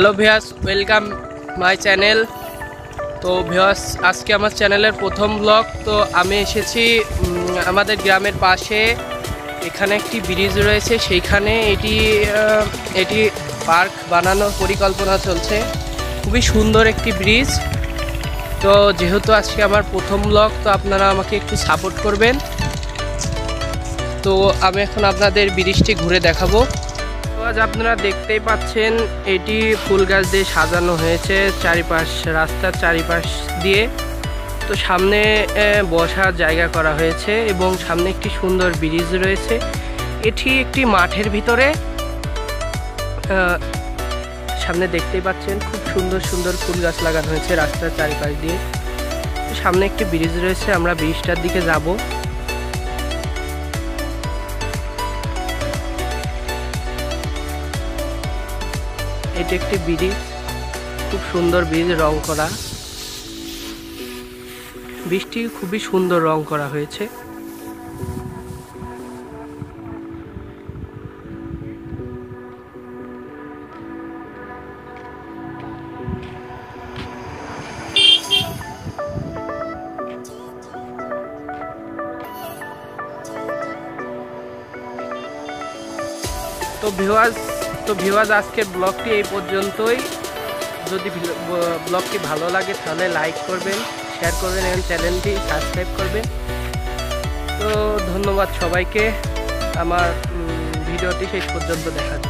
Hello viewers, welcome my channel. তো viewers, আজকে আমার চ্যানেলের প্রথম ব্লগ। তো আমি এসেছি আমাদের গ্রামের পাশে, এখানে একটি ব্রিজ রয়েছে, সেইখানে এটি পার্ক বানানোর পরিকল্পনা চলছে। খুবই সুন্দর একটি ব্রিজ। তো যেহেতু আজকে আমার প্রথম ব্লগ, তো আপনারা আমাকে একটু সাপোর্ট করবেন। তো আমি এখন আপনাদের ব্রিজটি ঘুরে দেখাবো। আজ আপনারা দেখতেই পাচ্ছেন, এটি ফুল গাছ দিয়ে সাজানো হয়েছে চারিপাশ, রাস্তার চারিপাশ দিয়ে। তো সামনে বসার জায়গা করা হয়েছে এবং সামনে একটি সুন্দর ব্রিজ রয়েছে। এটি একটি মাঠের ভিতরে, সামনে দেখতেই পাচ্ছেন খুব সুন্দর সুন্দর ফুল গাছ লাগানো হয়েছে রাস্তার চারিপাশ দিয়ে। সামনে একটি ব্রিজ রয়েছে, আমরা ব্রিজটার দিকে যাব। এটি একটি ব্রিজ, খুব সুন্দর ব্রিজ, রং করা। ব্রিজটি খুবই সুন্দর রং করা হয়েছে। তো ভিউয়ার্স, আজকের ব্লগটি এই পর্যন্তই। যদি ব্লগটি ভালো লাগে তাহলে লাইক করবেন, শেয়ার করবেন এবং চ্যানেলটি সাবস্ক্রাইব করবেন। তো ধন্যবাদ সবাইকে আমার ভিডিওটি শেষ পর্যন্ত দেখার জন্য।